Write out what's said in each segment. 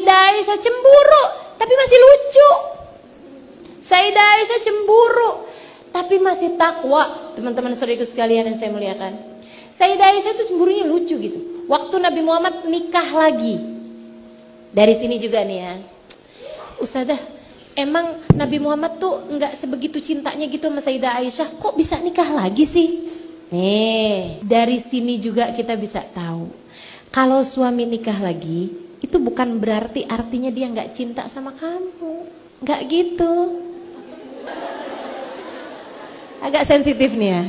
Sayyidah Aisyah cemburu tapi masih lucu. Sayyidah Aisyah cemburu tapi masih takwa. Teman-teman saudaraku sekalian yang saya muliakan, Sayyidah Aisyah itu cemburunya lucu gitu. Waktu Nabi Muhammad nikah lagi, dari sini juga nih ya, Ustazah, emang Nabi Muhammad tuh nggak sebegitu cintanya gitu sama Sayyidah Aisyah, kok bisa nikah lagi sih? Nih, dari sini juga kita bisa tahu, kalau suami nikah lagi, itu bukan berarti artinya dia nggak cinta sama kamu, nggak gitu. Agak sensitif nih ya.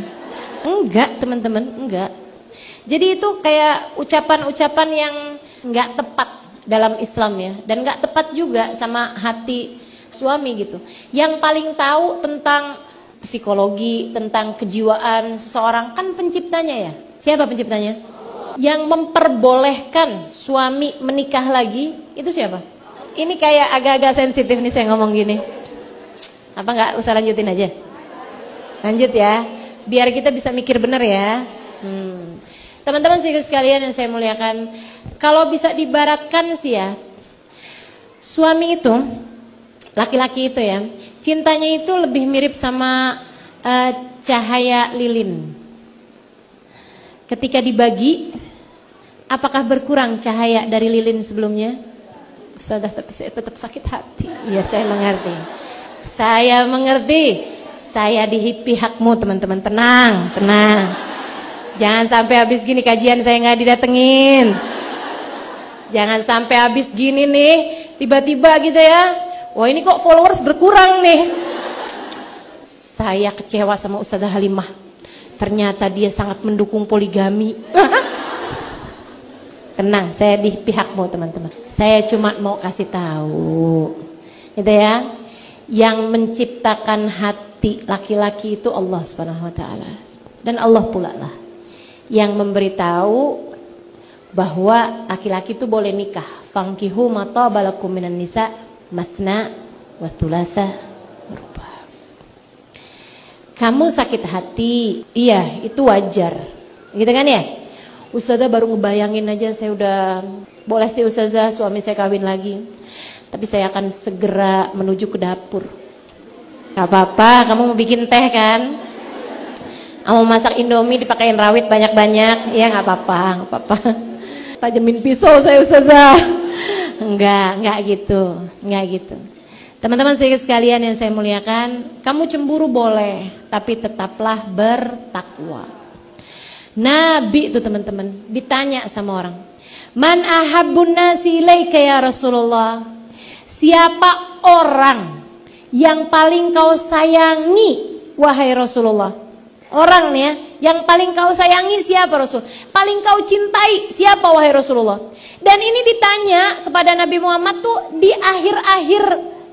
Enggak teman-teman, enggak. Jadi itu kayak ucapan-ucapan yang enggak tepat dalam Islam ya. Dan enggak tepat juga sama hati suami gitu. Yang paling tahu tentang psikologi, tentang kejiwaan seseorang kan penciptanya ya. Siapa penciptanya? Yang memperbolehkan suami menikah lagi, itu siapa? Ini kayak agak-agak sensitif nih saya ngomong gini. Apa enggak usah lanjutin aja? Lanjut ya, biar kita bisa mikir benar ya. Teman-teman sekalian yang saya muliakan, kalau bisa diibaratkan sih ya, suami itu, laki-laki itu ya, cintanya itu lebih mirip sama cahaya lilin. Ketika dibagi, apakah berkurang cahaya dari lilin sebelumnya? Ustazah, tapi saya tetap sakit hati. Iya, saya mengerti. Saya mengerti. Saya di pihakmu teman-teman, tenang, tenang. Jangan sampai habis gini kajian saya nggak didatengin. Jangan sampai habis gini nih, tiba-tiba gitu ya. Wah ini kok followers berkurang nih. Saya kecewa sama Ustazah Halimah. Ternyata dia sangat mendukung poligami. Tenang, saya di pihakmu teman-teman. Saya cuma mau kasih tahu, gitu ya. Yang menciptakan hati laki-laki itu Allah Subhanahu wa taala. Dan Allah pula lah yang memberitahu bahwa laki-laki itu boleh nikah. Fankihu ma taba lakum minan nisa masna wa thulatha wa ruba'. Kamu sakit hati, iya itu wajar. Gitu kan ya? Ustazah baru ngebayangin aja saya udah boleh sih Ustazah suami saya kawin lagi. Tapi saya akan segera menuju ke dapur. Gak apa-apa, kamu mau bikin teh kan? Kamu masak indomie dipakein rawit banyak-banyak. Ya gak apa-apa, gak apa-apa. Tajamin pisau saya Ustazah. Enggak gitu. Enggak gitu. Teman-teman sekalian yang saya muliakan, kamu cemburu boleh, tapi tetaplah bertakwa. Nabi itu teman-teman ditanya sama orang, Man ahabbun nasi ilaika ya Rasulullah? Siapa orang yang paling kau sayangi wahai Rasulullah? Orang nih ya, yang paling kau sayangi siapa Rasul? Paling kau cintai siapa wahai Rasulullah? Dan ini ditanya kepada Nabi Muhammad tuh di akhir-akhir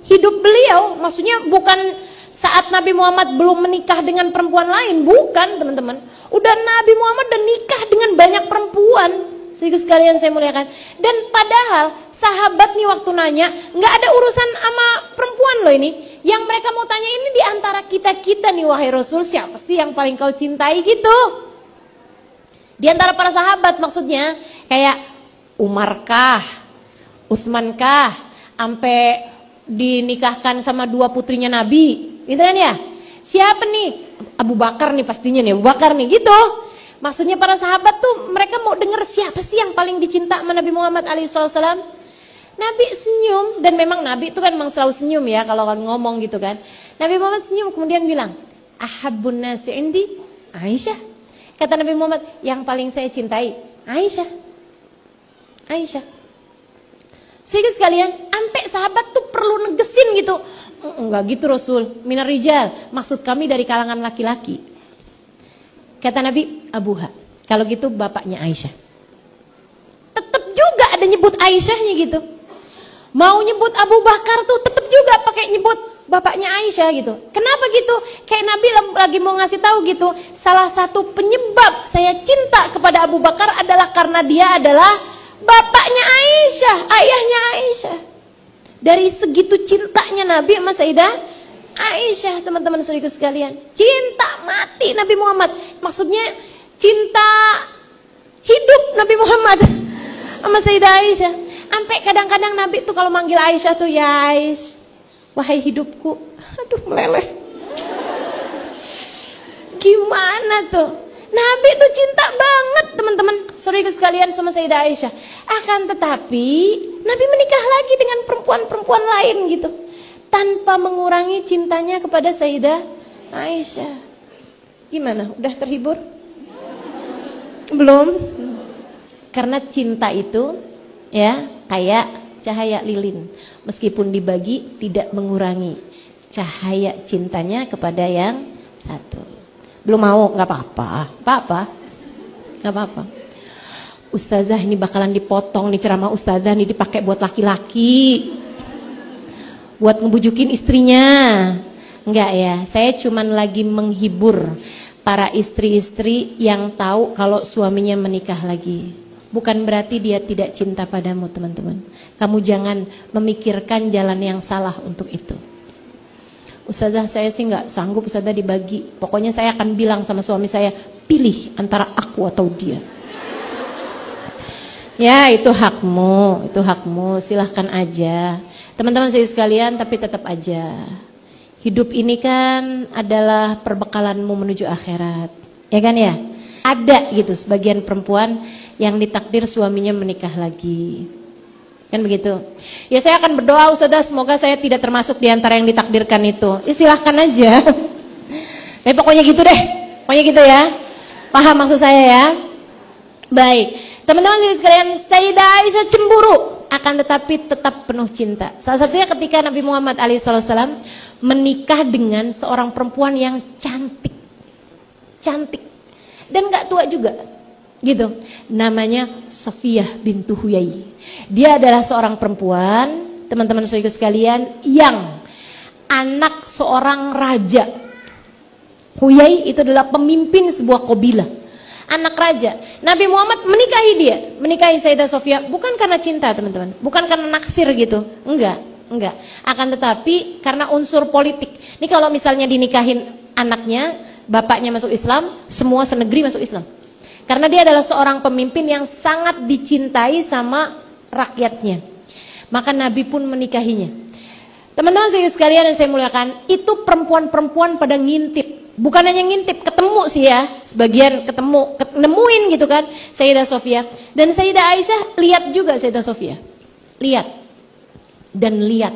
hidup beliau. Maksudnya bukan saat Nabi Muhammad belum menikah dengan perempuan lain, bukan teman-teman. Udah Nabi Muhammad udah nikah dengan banyak perempuan. Sedikit sekalian saya muliakan. Dan padahal sahabat nih waktu nanya, nggak ada urusan sama perempuan loh ini. Yang mereka mau tanya ini di antara kita-kita nih wahai Rasul, siapa sih yang paling kau cintai gitu? Di antara para sahabat maksudnya, kayak Umar kah, Utsman kah, sampai dinikahkan sama dua putrinya Nabi, gitu kan ya? Siapa nih? Abu Bakar nih pastinya nih, Abu Bakar nih gitu. Maksudnya para sahabat tuh mereka mau dengar siapa sih yang paling dicinta sama Nabi Muhammad alaihissalam. Nabi senyum, dan memang Nabi itu kan memang selalu senyum ya kalau ngomong gitu kan. Nabi Muhammad senyum kemudian bilang, Ahabbun nasi indi Aisyah. Kata Nabi Muhammad, yang paling saya cintai Aisyah. Aisyah. Sehingga sekalian, sampai sahabat tuh perlu negesin gitu. Enggak gitu Rasul, minar rijal, maksud kami dari kalangan laki-laki. Kata Nabi, Abuha, kalau gitu bapaknya Aisyah. Tetap juga ada nyebut Aisyahnya gitu. Mau nyebut Abu Bakar tuh tetap juga pakai nyebut bapaknya Aisyah gitu. Kenapa gitu? Kayak Nabi lagi mau ngasih tahu gitu. Salah satu penyebab saya cinta kepada Abu Bakar adalah karena dia adalah bapaknya Aisyah, ayahnya Aisyah. Dari segitu cintanya Nabi sama Sayyidah Aisyah, teman-teman saudaraku sekalian. Cinta mati Nabi Muhammad. Maksudnya cinta hidup Nabi Muhammad sama Sayyidah Aisyah. Sampai kadang-kadang Nabi tuh kalau manggil Aisyah tuh, ya Aish, wahai hidupku. Aduh meleleh. Gimana tuh? Nabi tuh cinta banget teman-teman, saudaraku sekalian, sama Sayyidah Aisyah. Akan tetapi Nabi menikah lagi dengan perempuan-perempuan lain gitu, tanpa mengurangi cintanya kepada Sayyidah Aisyah. Gimana? Udah terhibur? Belum? Karena cinta itu ya kayak cahaya lilin, meskipun dibagi tidak mengurangi cahaya cintanya kepada yang satu. Belum mau? Nggak apa-apa, nggak apa-apa. Ustazah ini bakalan dipotong nih, ceramah ustazah nih dipakai buat laki-laki, buat ngebujukin istrinya. Enggak ya, saya cuman lagi menghibur para istri-istri yang tahu kalau suaminya menikah lagi. Bukan berarti dia tidak cinta padamu, teman-teman. Kamu jangan memikirkan jalan yang salah untuk itu. Ustazah, saya sih nggak sanggup Ustazah dibagi. Pokoknya saya akan bilang sama suami saya, pilih antara aku atau dia. Ya, itu hakmu, silahkan aja. Teman-teman saya sekalian, tapi tetap aja. Hidup ini kan adalah perbekalanmu menuju akhirat. Ya kan ya? Ada gitu sebagian perempuan yang ditakdir suaminya menikah lagi. Kan begitu. Ya saya akan berdoa Ustazah, semoga saya tidak termasuk di antara yang ditakdirkan itu. Ya silahkan aja. Tapi pokoknya gitu deh. Pokoknya gitu ya. Paham maksud saya ya? Baik. Teman-teman sekalian, Sayyidah Aisyah cemburu, akan tetapi tetap penuh cinta. Salah satunya ketika Nabi Muhammad SAW menikah dengan seorang perempuan yang cantik. Cantik. Dan gak tua juga. Gitu. Namanya Sofiyah bintu Huyai. Dia adalah seorang perempuan, teman-teman saudara sekalian, yang anak seorang raja. Huyai itu adalah pemimpin sebuah kabilah, anak raja. Nabi Muhammad menikahi Sayyidah Sofiyah bukan karena cinta, teman-teman, bukan karena naksir gitu, enggak. Akan tetapi karena unsur politik. Ini kalau misalnya dinikahin anaknya, bapaknya masuk Islam, semua senegeri masuk Islam. Karena dia adalah seorang pemimpin yang sangat dicintai sama rakyatnya. Maka Nabi pun menikahinya. Teman-teman sekalian yang saya muliakan, itu perempuan-perempuan pada ngintip. Bukan hanya ngintip, ketemu sih ya. Sebagian ketemu, nemuin gitu kan Sayyidah Sofiyah. Dan Sayyidah Aisyah lihat juga Sayyidah Sofiyah. Lihat. Dan lihat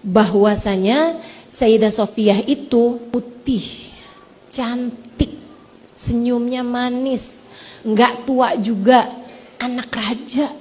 bahwasanya Sayyidah Sofiyah itu putih, cantik, senyumnya manis, nggak tua juga, anak raja.